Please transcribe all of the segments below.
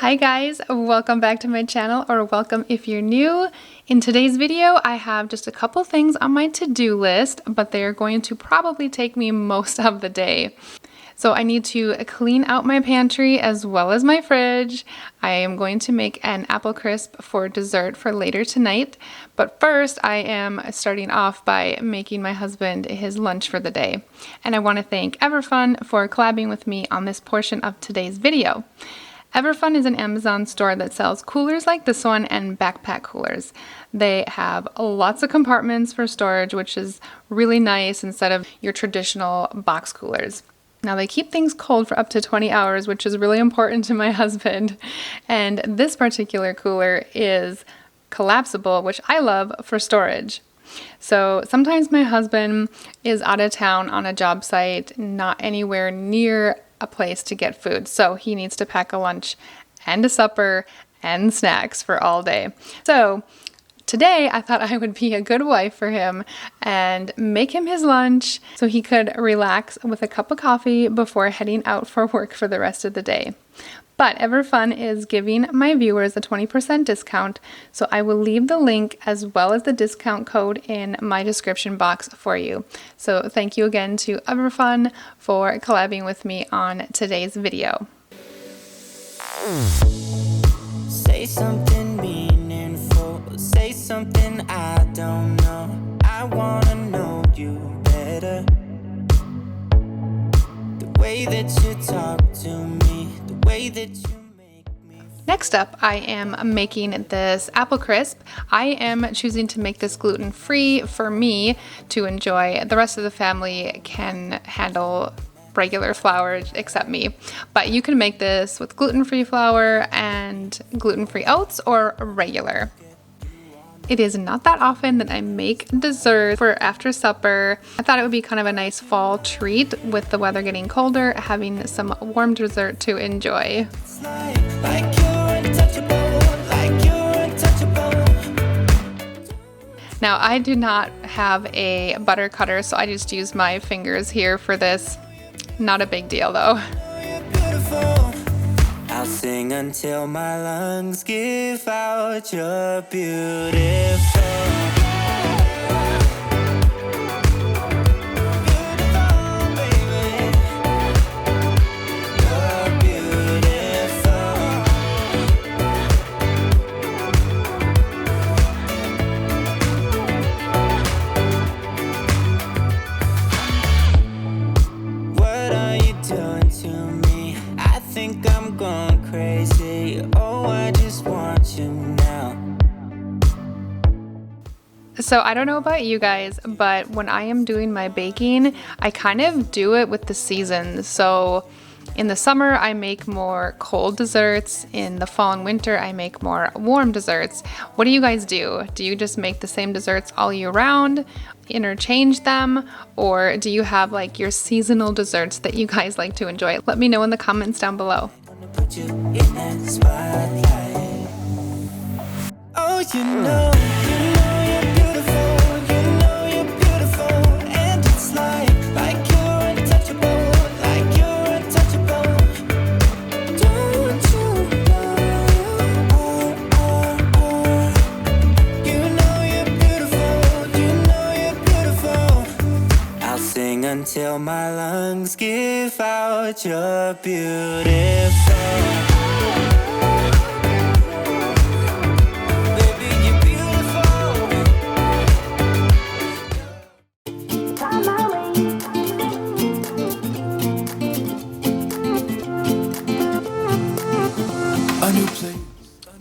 Hi guys, welcome back to my channel, or welcome if you're new. In today's video, I have just a couple things on my to-do list, but they are going to probably take me most of the day. So I need to clean out my pantry as well as my fridge. I am going to make an apple crisp for dessert for later tonight. But first, I am starting off by making my husband his lunch for the day. And I want to thank Everfun for collabing with me on this portion of today's video. Everfun is an Amazon store that sells coolers like this one and backpack coolers. They have lots of compartments for storage, which is really nice instead of your traditional box coolers. Now they keep things cold for up to 20 hours, which is really important to my husband. And this particular cooler is collapsible, which I love for storage. So sometimes my husband is out of town on a job site, not anywhere near a place to get food. So he needs to pack a lunch and a supper and snacks for all day. So today I thought I would be a good wife for him and make him his lunch so he could relax with a cup of coffee before heading out for work for the rest of the day. But Everfun is giving my viewers a 20% discount, so I will leave the link as well as the discount code in my description box for you. So thank you again to Everfun for collabing with me on today's video. Say something meaningful, say something I don't know. I wanna know you better. The way that you talk to me, the way that you make me. Next up, I am making this apple crisp. I am choosing to make this gluten-free for me to enjoy. The rest of the family can handle regular flour except me. But you can make this with gluten-free flour and gluten-free oats or regular. It is not that often that I make dessert for after supper. I thought it would be kind of a nice fall treat with the weather getting colder, having some warm dessert to enjoy. Like you're untouchable, like you're untouchable. Now I do not have a butter cutter, so I just use my fingers here for this. Not a big deal though. I'll sing until my lungs give out you're beautiful. So I don't know about you guys, but when I am doing my baking, I kind of do it with the seasons. So in the summer, I make more cold desserts. In the fall and winter, I make more warm desserts. What do you guys do? Do you just make the same desserts all year round, interchange them, or do you have like your seasonal desserts that you guys like to enjoy? Let me know in the comments down below. Put you in that spotlight. Oh, you know you're beautiful, you know you're beautiful, and it's like you're untouchable, like you're untouchable. Don't you know you know you're beautiful, you know you're beautiful. I'll sing until my lungs give out you're beautiful.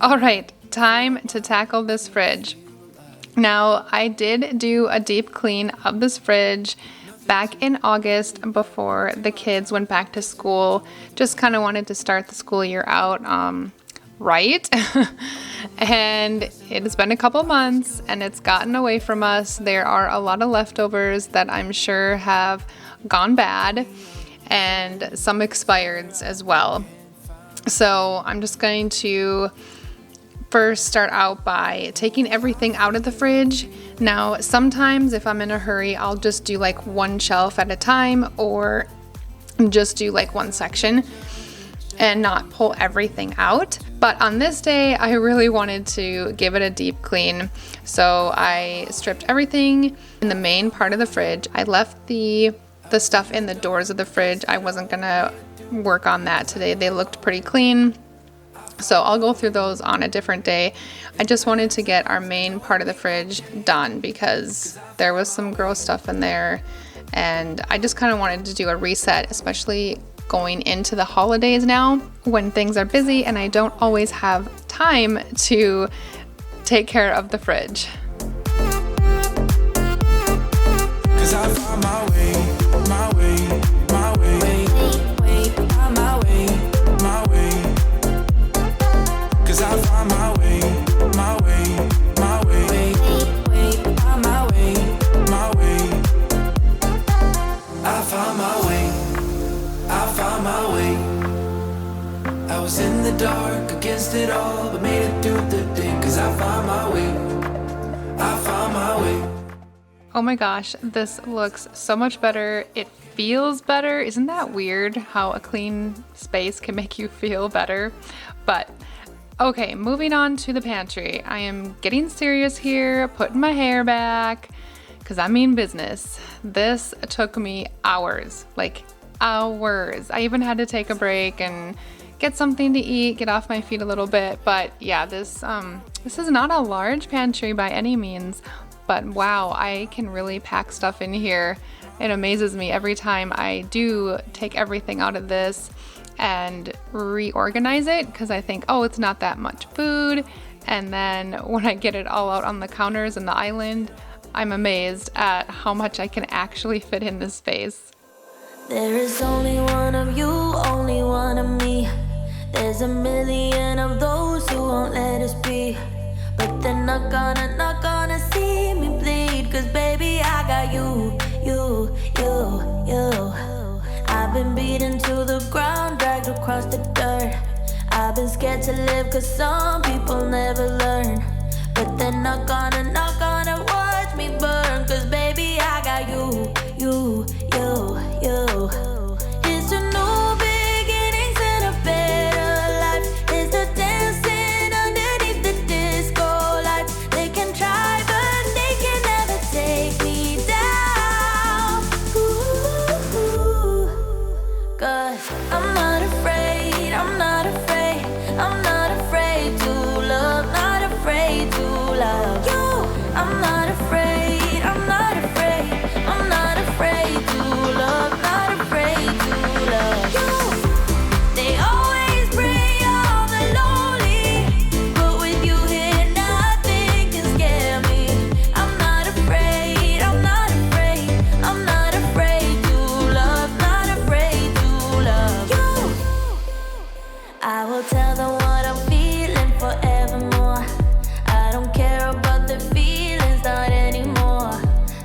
All right, time to tackle this fridge. Now, I did do a deep clean of this fridge back in August before the kids went back to school. Just kind of wanted to start the school year out right. And it has been a couple months and it's gotten away from us. There are a lot of leftovers that I'm sure have gone bad and some expireds as well. So I'm just going to first start out by taking everything out of the fridge. Now, sometimes if I'm in a hurry, I'll just do like one shelf at a time or just do like one section and not pull everything out. But on this day, I really wanted to give it a deep clean. So I stripped everything in the main part of the fridge. I left the stuff in the doors of the fridge. I wasn't gonna work on that today. They looked pretty clean. So I'll go through those on a different day. I just wanted to get our main part of the fridge done because there was some gross stuff in there. And I just kind of wanted to do a reset, especially going into the holidays now when things are busy and I don't always have time to take care of the fridge. 'Cause I found my way, my way, my way, my way, my way. 'Cause I found my way, my way, my way, my way, my way. I found my way, I found my way. I was in the dark against it all, but made it through the day. 'Cause I found my way, I found my way. Oh my gosh, this looks so much better. It feels better. Isn't that weird how a clean space can make you feel better? But okay, moving on to the pantry. I am getting serious here, putting my hair back, because I mean business. This took me hours, like hours. I even had to take a break and get something to eat, get off my feet a little bit. But yeah, this is not a large pantry by any means, but wow, I can really pack stuff in here. It amazes me every time I do take everything out of this and reorganize it, because I think, oh, it's not that much food. And then when I get it all out on the counters and the island, I'm amazed at how much I can actually fit in this space. There is only one of you, only one of me. There's a million of those who won't let us be. But they're not gonna see me bleed. 'Cause baby, I got you. I've been beaten to the ground, dragged across the dirt. I've been scared to live 'cause some people never learn. But they're not gonna watch me burn. 'Cause baby, I got you. It's a new beginnings and a better life. It's the dancing underneath the disco lights. They can try, but they can never take me down. Ooh, 'cause I'm not afraid, I'm not afraid, I'm not afraid to love, not afraid to love you. I'm not afraid, I'm not afraid, I'm not afraid to love, not afraid to love you. They always bring all the lonely, but with you here nothing can scare me. I'm not afraid, I'm not afraid, I'm not afraid to love, not afraid to love you. I will tell them what I'm feeling forevermore. I don't care about the feelings, not anymore.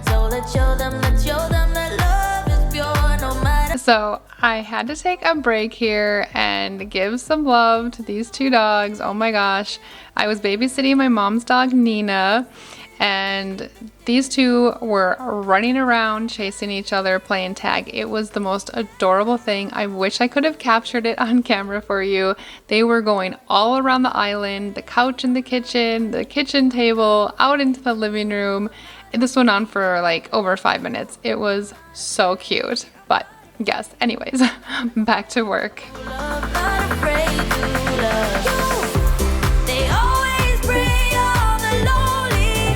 So let's show them that love is pure no matter. So I had to take a break here and give some love to these two dogs. Oh my gosh. I was babysitting my mom's dog, Nina, and these two were running around, chasing each other, playing tag. It was the most adorable thing. I wish I could have captured it on camera for you. They were going all around the island, the couch in the kitchen table, out into the living room. This went on for like over 5 minutes. It was so cute. But yes, anyways, back to work. Love, not afraid to love you. They always bring all the lonely,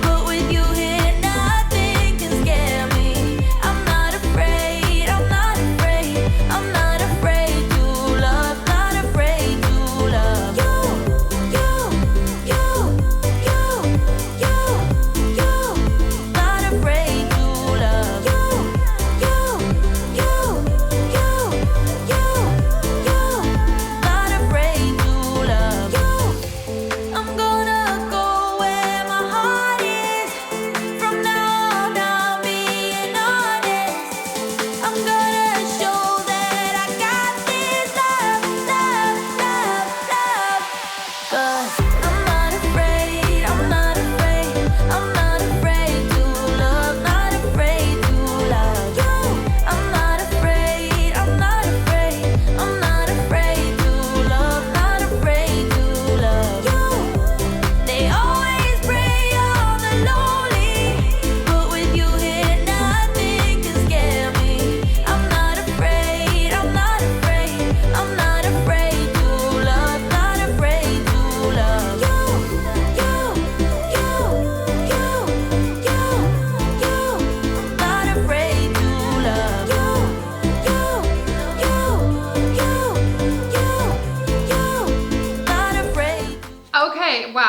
but with you here nothing can scare me. I'm not afraid, I'm not afraid, I'm not afraid to love, not afraid to love you. Not afraid to love you.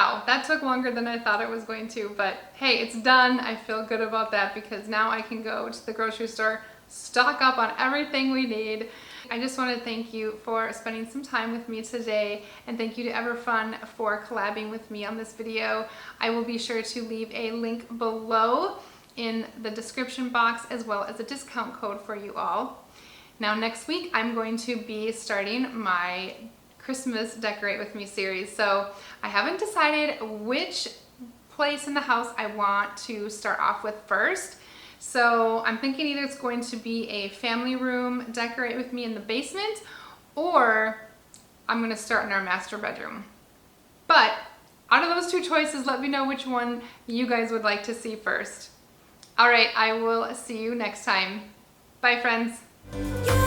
Wow, that took longer than I thought it was going to, but hey, it's done. I feel good about that because now I can go to the grocery store, stock up on everything we need. I just want to thank you for spending some time with me today, and thank you to Everfun for collabing with me on this video. I will be sure to leave a link below in the description box as well as a discount code for you all. Now next week I'm going to be starting my Christmas Decorate With Me series. So I haven't decided which place in the house I want to start off with first. So I'm thinking either it's going to be a family room Decorate With Me in the basement, or I'm going to start in our master bedroom. But out of those two choices, let me know which one you guys would like to see first. All right, I will see you next time. Bye, friends. You